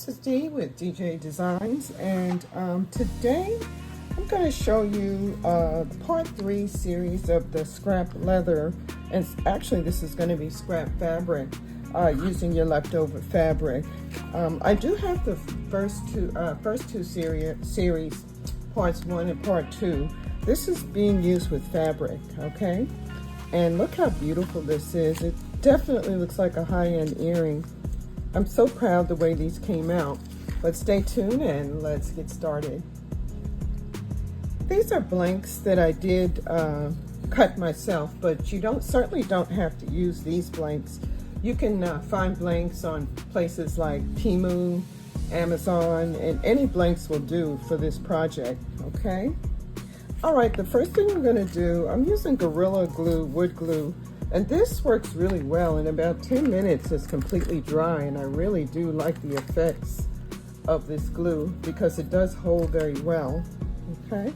this is Dee with DJ Designs, and today I'm going to show you part 3 series of the scrap leather, and actually this is going to be scrap fabric using your leftover fabric. I do have the first two series, parts 1 and part 2. This is being used with fabric, okay? And look how beautiful this is. It definitely looks like a high-end earring. I'm so proud the way these came out. But stay tuned and let's get started. These are blanks that I did cut myself, but you certainly don't have to use these blanks. You can find blanks on places like Temu, Amazon, and any blanks will do for this project, okay? All right, the first thing I'm gonna do, I'm using Gorilla Glue, wood glue, and this works really well. In about 10 minutes, it's completely dry, and I really do like the effects of this glue because it does hold very well, okay?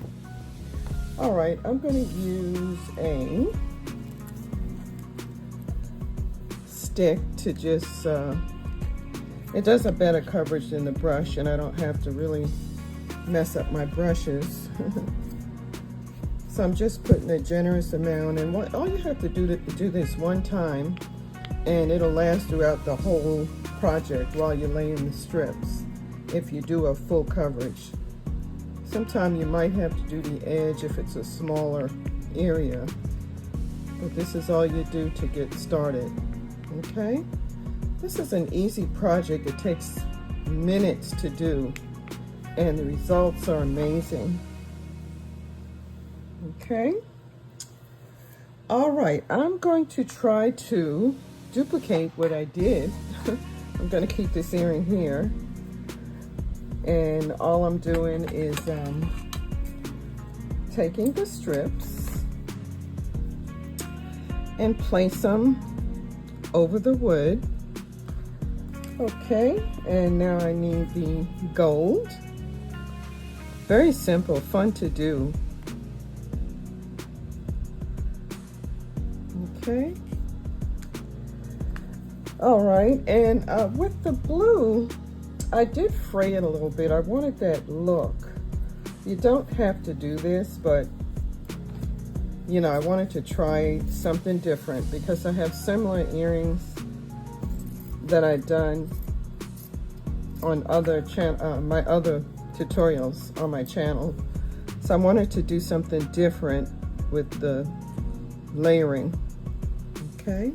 All right, I'm gonna use a stick to just, it does a better coverage than the brush, and I don't have to really mess up my brushes. So I'm just putting a generous amount, and all you have to do this one time, and it'll last throughout the whole project while you're laying the strips, if you do a full coverage. Sometimes you might have to do the edge if it's a smaller area, but this is all you do to get started, okay? This is an easy project. It takes minutes to do, and the results are amazing. Okay, all right, I'm going to try to duplicate what I did. I'm going to keep this earring here, and all I'm doing is taking the strips and place them over the wood. Okay, and now I need the gold. Very simple, fun to do. Okay. All right, and with the blue, I did fray it a little bit. I wanted that look. You don't have to do this, but you know, I wanted to try something different because I have similar earrings that I've done on my other tutorials on my channel. So I wanted to do something different with the layering. Okay.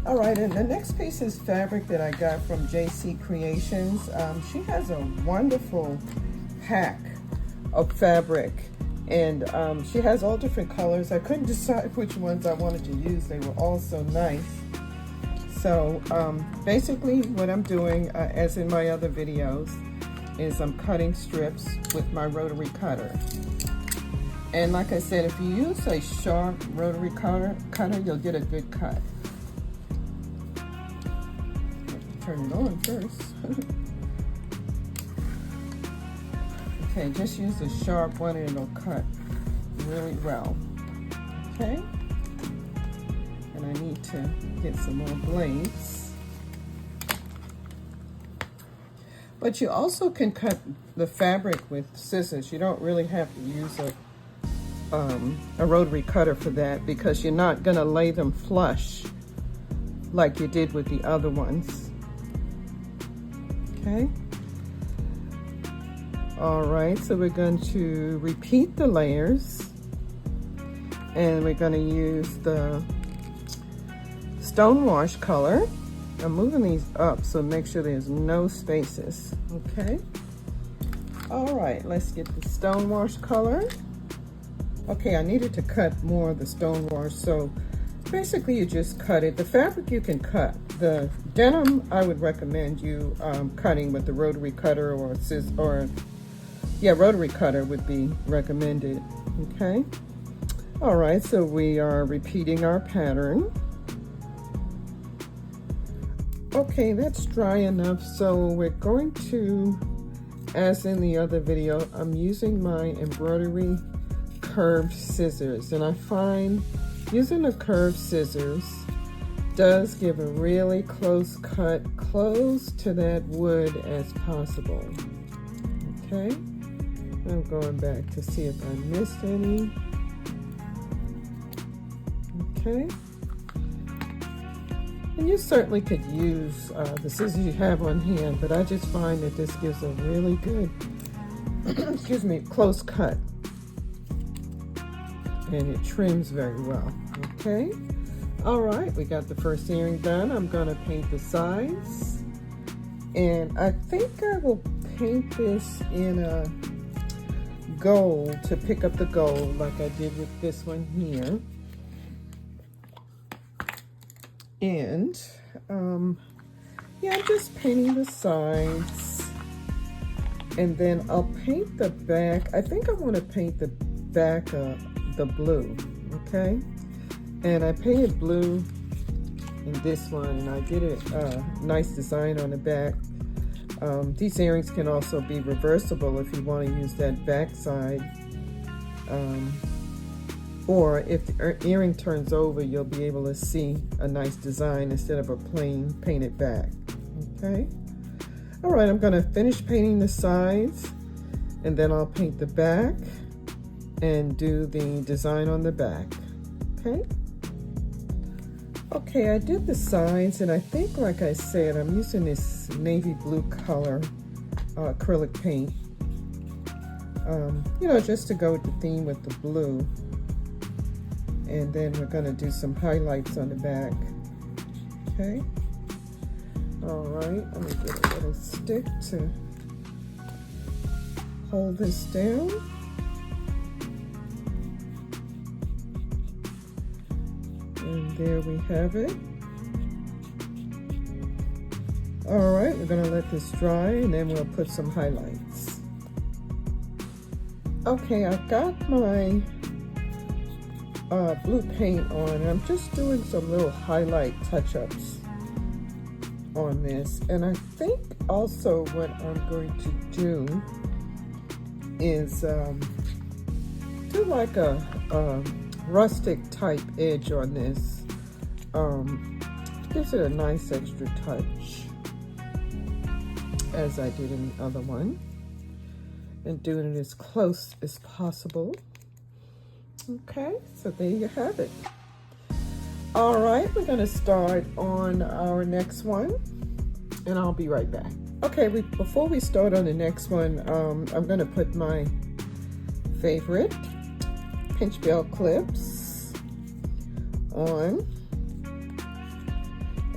All right, and the next piece is fabric that I got from Jaycee Creations. She has a wonderful pack of fabric, and she has all different colors. I couldn't decide which ones I wanted to use. They were all so nice. So basically what I'm doing, as in my other videos, is I'm cutting strips with my rotary cutter. And like I said, if you use a sharp rotary cutter, you'll get a good cut. Turn it on first. Okay, just use a sharp one and it'll cut really well. Okay? And I need to get some more blades. But you also can cut the fabric with scissors. You don't really have to use a rotary cutter for that because you're not going to lay them flush like you did with the other ones. Okay. All right, so we're going to repeat the layers, and we're going to use the stonewash color. I'm moving these up so make sure there's no spaces. Okay. All right, let's get the stonewash color. Okay, I needed to cut more of the stonewash, so basically you just cut it. The fabric you can cut. The denim, I would recommend you cutting with the rotary cutter or rotary cutter would be recommended, okay? All right, so we are repeating our pattern. Okay, that's dry enough, so we're going to, as in the other video, I'm using my embroidery curved scissors, and I find using the curved scissors does give a really close cut, close to that wood as possible. Okay, I'm going back to see if I missed any. Okay, and you certainly could use the scissors you have on hand, but I just find that this gives a really good excuse me, close cut, and it trims very well. Okay, all right, we got the first earring done. I'm going to paint the sides, and I think I will paint this in a gold to pick up the gold like I did with this one here. And yeah, I'm just painting the sides, and then I'll paint the back. I think I want to paint the back the blue. Okay, and I painted blue in this one, and I did a nice design on the back. These earrings can also be reversible if you want to use that back side, or if the earring turns over, you'll be able to see a nice design instead of a plain painted back. Okay, all right, I'm going to finish painting the sides, and then I'll paint the back and do the design on the back. Okay. Okay, I did the sides, and I think, like I said, I'm using this navy blue color acrylic paint, you know, just to go with the theme with the blue. And then we're going to do some highlights on the back. Okay. All right, let me get a little stick to hold this down. And there we have it. All right, we're gonna let this dry, and then we'll put some highlights. Okay, I've got my blue paint on, and I'm just doing some little highlight touch-ups on this. And I think also what I'm going to do is do like a rustic type edge on this. Gives it a nice extra touch, as I did in the other one, and doing it as close as possible. Okay, so there you have it. All right, we're going to start on our next one, and I'll be right back. Okay, before we start on the next one, I'm going to put my favorite pinch bell clips on,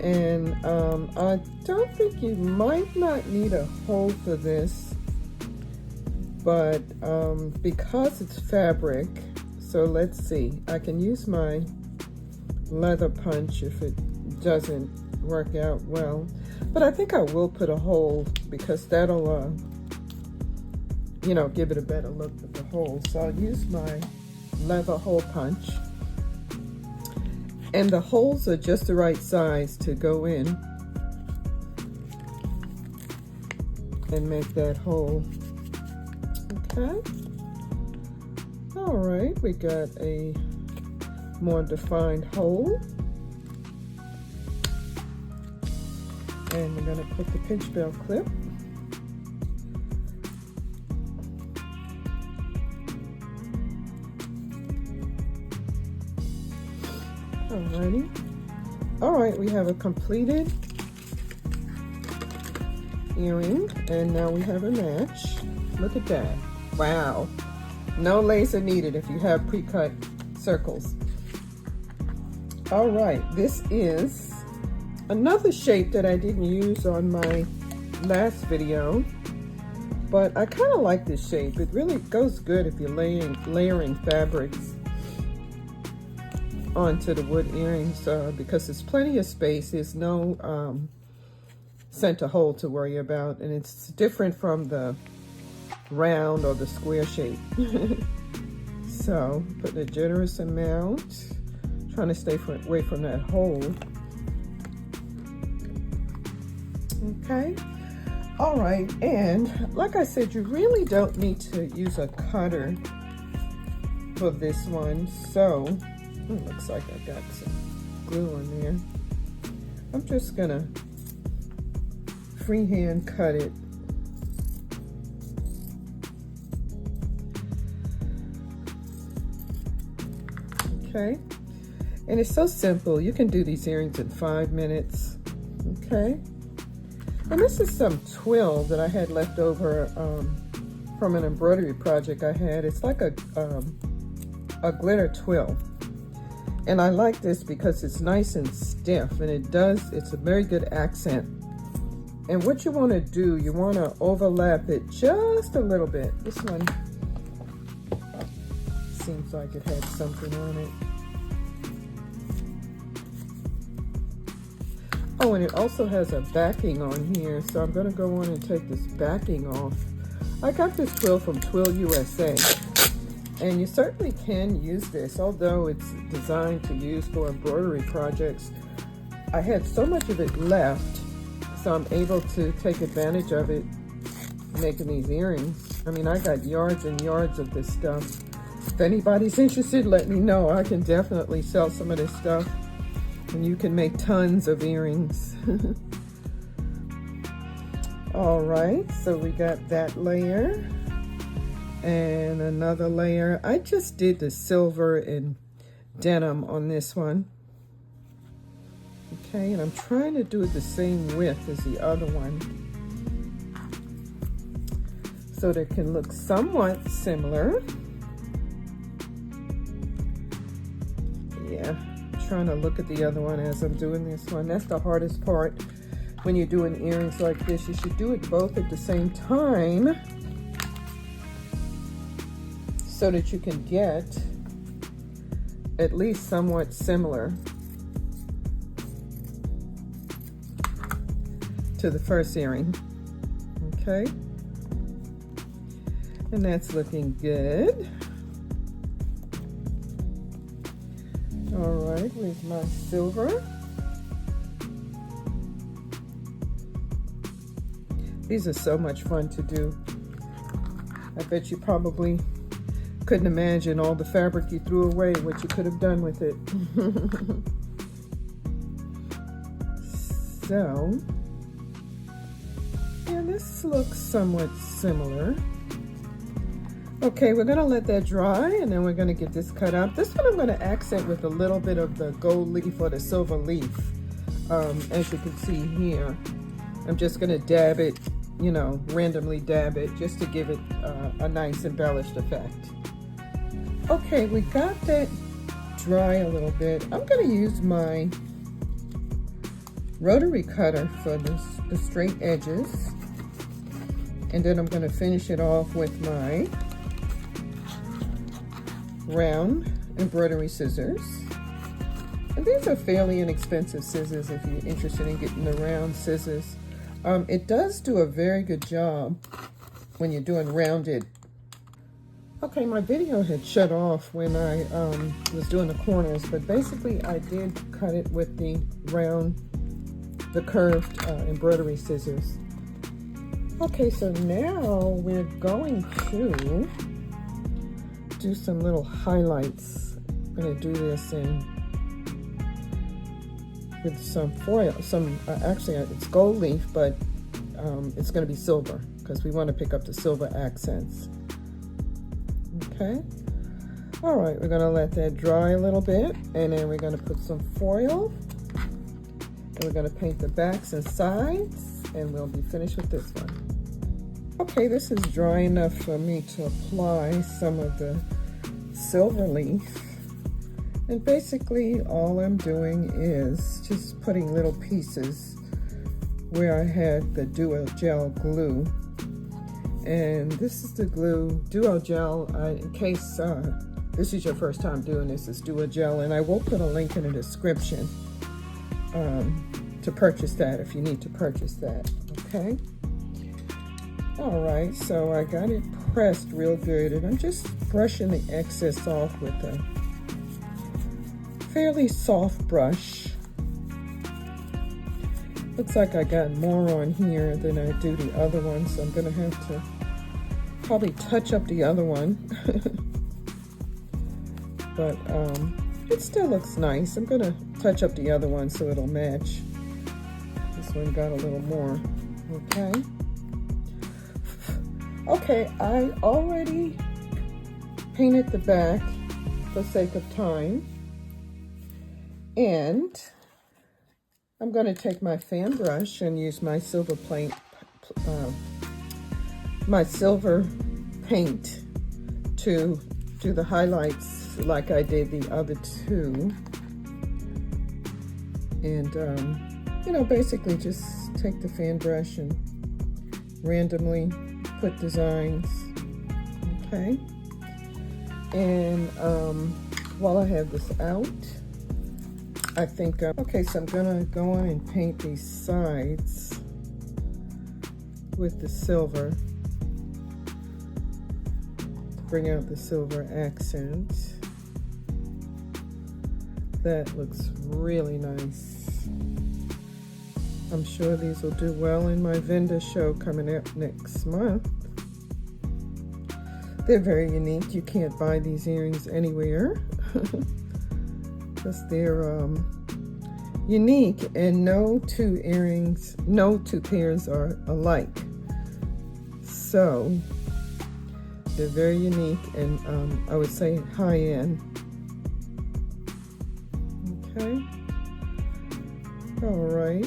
and I don't think you might not need a hole for this, but because it's fabric, so let's see, I can use my leather punch if it doesn't work out well, but I think I will put a hole because that'll you know, give it a better look with the hole. So I'll use my leather hole punch, and the holes are just the right size to go in and make that hole. Okay, all right, we got a more defined hole, and we're going to put the pinch bell clip. Alrighty. All right, we have a completed earring, and now we have a match. Look at that. Wow. No lacer needed if you have pre-cut circles. All right, this is another shape that I didn't use on my last video, but I kind of like this shape. It really goes good if you're layering fabrics onto the wood earrings, because there's plenty of space. There's no center hole to worry about, and it's different from the round or the square shape. So put a generous amount, trying to stay away from that hole. Okay, all right, and like I said, you really don't need to use a cutter for this one. So it looks like I got some glue on there. I'm just gonna freehand cut it. Okay, and it's so simple. You can do these earrings in 5 minutes. Okay, and this is some twill that I had left over from an embroidery project I had. It's like a glitter twill, and I like this because it's nice and stiff, and it's a very good accent. And what you want to do, you want to overlap it just a little bit. This one seems like it had something on it. Oh, and it also has a backing on here, so I'm going to go on and take this backing off. I got this twill from Twill USA, and you certainly can use this, although it's designed to use for embroidery projects. I had so much of it left, so I'm able to take advantage of it making these earrings. I mean, I got yards and yards of this stuff. If anybody's interested, let me know. I can definitely sell some of this stuff, and you can make tons of earrings. All right, so we got that layer and another layer. I just did the silver and denim on this one. Okay, and I'm trying to do it the same width as the other one, so they can look somewhat similar. Yeah, I'm trying to look at the other one as I'm doing this one. That's the hardest part when you're doing earrings like this. You should do it both at the same time so that you can get at least somewhat similar to the first earring. Okay, and that's looking good. All right, where's my silver? These are so much fun to do. I bet you probably couldn't imagine all the fabric you threw away, what you could have done with it. So, yeah, this looks somewhat similar. Okay, we're gonna let that dry, and then we're gonna get this cut out. This one I'm gonna accent with a little bit of the gold leaf or the silver leaf. As you can see here, I'm just gonna dab it, you know, randomly dab it just to give it a nice embellished effect. Okay, we got that dry a little bit. I'm gonna use my rotary cutter for the straight edges, and then I'm gonna finish it off with my round embroidery scissors. And these are fairly inexpensive scissors if you're interested in getting the round scissors. It does do a very good job when you're doing rounded. Okay, my video had shut off when I was doing the corners, but basically I did cut it with the curved embroidery scissors. Okay, so now we're going to do some little highlights. I'm gonna do this with some foil, actually it's gold leaf, but it's gonna be silver because we want to pick up the silver accents. Okay, all right, we're gonna let that dry a little bit, and then we're gonna put some foil, and we're gonna paint the backs and sides, and we'll be finished with this one. Okay, this is dry enough for me to apply some of the silver leaf. And basically all I'm doing is just putting little pieces where I had the Duo Gel glue. And this is the glue, Duo Gel, in case this is your first time doing this, is Duo Gel. And I will put a link in the description to purchase that if you need to purchase that, okay? All right, so I got it pressed real good, and I'm just brushing the excess off with a fairly soft brush. Looks like I got more on here than I do the other one, so I'm gonna have to probably touch up the other one. But it still looks nice. I'm gonna touch up the other one so it'll match. one got a little more. Okay. Okay, I already painted the back for sake of time. And I'm going to take my fan brush and use my silver paint to do the highlights like I did the other two. And, you know, basically just take the fan brush and randomly put designs, okay? And while I have this out, I think, okay, so I'm gonna go on and paint these sides with the silver. Bring out the silver accent. That looks really nice. I'm sure these will do well in my vendor show coming up next month. They're very unique. You can't buy these earrings anywhere because they're unique, and no two pairs are alike. So they're very unique, and I would say high-end. Okay. All right.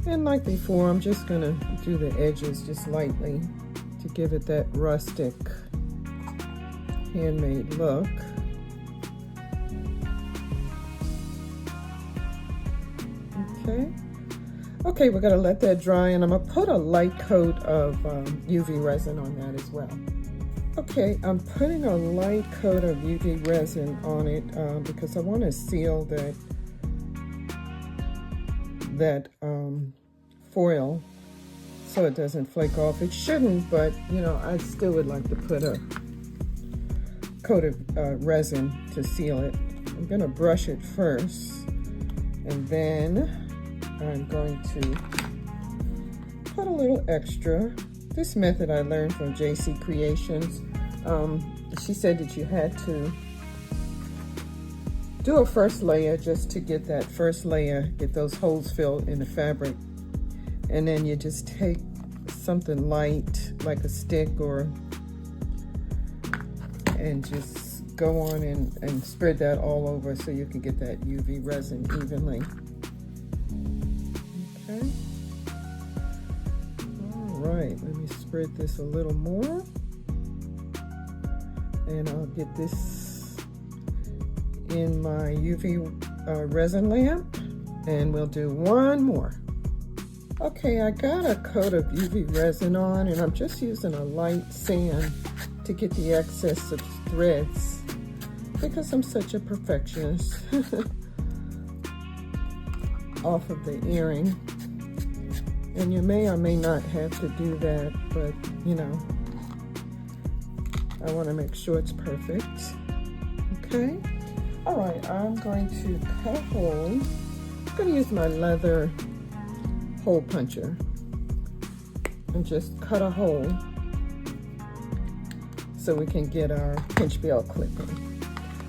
And like before, I'm just gonna do the edges just lightly to give it that rustic, handmade look. Okay. Okay, we're gonna let that dry, and I'm gonna put a light coat of UV resin on that as well. Okay, I'm putting a light coat of UV resin on it because I want to seal that foil so it doesn't flake off. It shouldn't, but you know, I still would like to put a coat of resin to seal it. I'm going to brush it first, and then I'm going to put a little extra. This method I learned from Jaycee Creations. She said that you had to do a first layer just to get that first layer, get those holes filled in the fabric. And then you just take something light, like a stick, and just go on and spread that all over so you can get that UV resin evenly. Okay. All right, let me spread this a little more. And I'll get this in my UV resin lamp, and we'll do one more. Okay, I got a coat of UV resin on, and I'm just using a light sand to get the excess of threads because I'm such a perfectionist off of the earring. And you may or may not have to do that, but you know, I want to make sure it's perfect. Okay. All right, I'm going to cut a hole. I'm going to use my leather hole puncher and just cut a hole so we can get our pinch bell clip in.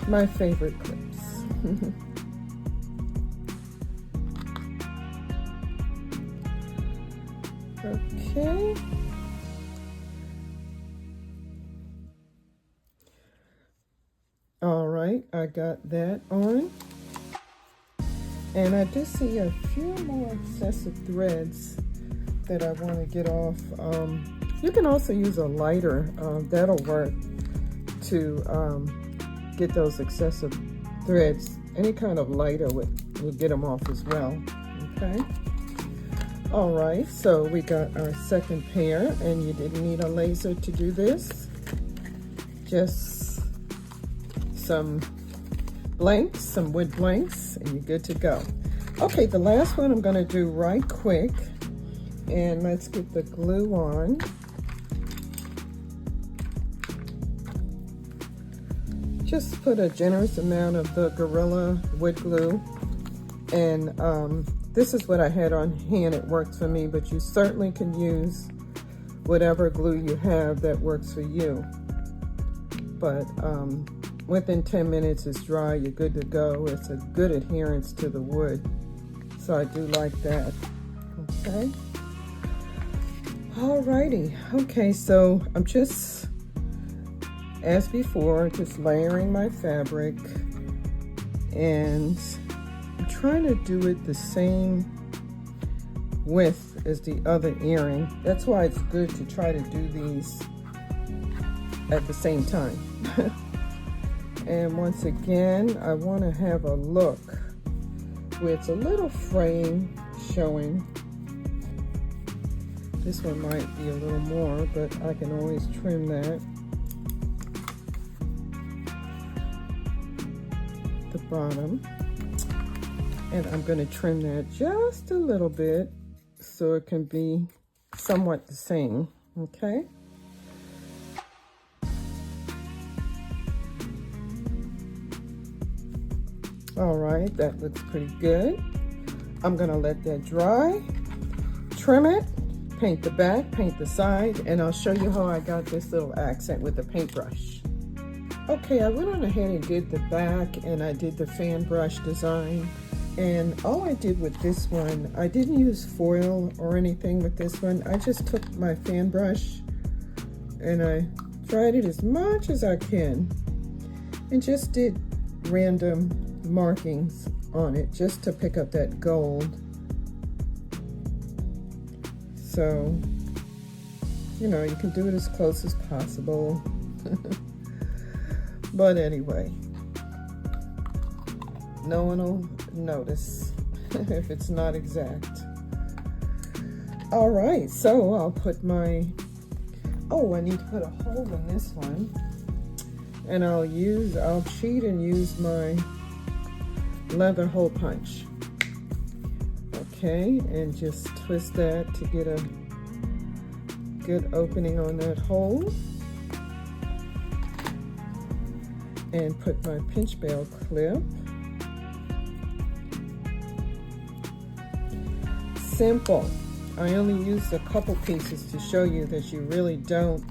My favorite clips. Okay. All right, I got that on. And I did see a few more excessive threads that I want to get off. You can also use a lighter. That'll work to get those excessive threads. Any kind of lighter will get them off as well. Okay. All right, so we got our second pair, and you didn't need a laser to do this. Just some blanks, some wood blanks, and you're good to go. Okay, the last one I'm going to do right quick, and let's get the glue on. Just put a generous amount of the Gorilla wood glue, and this is what I had on hand. It works for me, but you certainly can use whatever glue you have that works for you. But within 10 minutes it's dry, you're good to go. It's a good adherence to the wood. So I do like that. Okay. Alrighty. Okay, so I'm just, as before, just layering my fabric, and I'm trying to do it the same width as the other earring. That's why it's good to try to do these at the same time. And once again, I want to have a look where it's a little frame showing. This one might be a little more, but I can always trim that. The bottom. And I'm going to trim that just a little bit so it can be somewhat the same, okay? All right, that looks pretty good. I'm going to let that dry, trim it, paint the back, paint the side, and I'll show you how I got this little accent with the paintbrush. Okay, I went on ahead and did the back, and I did the fan brush design. And all I did with this one, I didn't use foil or anything with this one. I just took my fan brush and I dried it as much as I can and just did random markings on it just to pick up that gold. So, you know, you can do it as close as possible. But anyway, no one will notice if it's not exact. All right, so I'll put my, oh, I need to put a hole in this one, and I'll cheat and use my leather hole punch. Okay, and just twist that to get a good opening on that hole, and put my pinch bail clip. Simple. I only used a couple pieces to show you that you really don't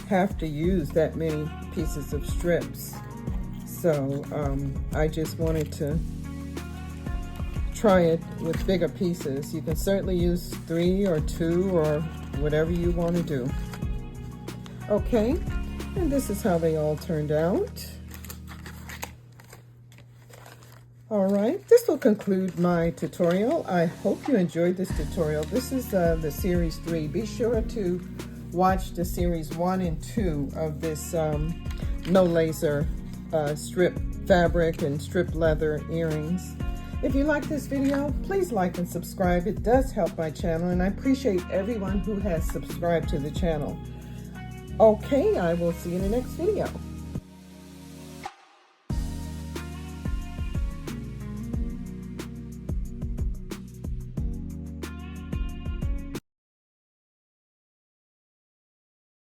have to use that many pieces of strips. So I just wanted to try it with bigger pieces. You can certainly use 3 or 2 or whatever you want to do. Okay, and this is how they all turned out. All right, this will conclude my tutorial. I hope you enjoyed this tutorial. This is the series 3. Be sure to watch the series 1 and 2 of this no laser strip fabric and strip leather earrings. If you like this video, please like and subscribe. It does help my channel, and I appreciate everyone who has subscribed to the channel. Okay, I will see you in the next video.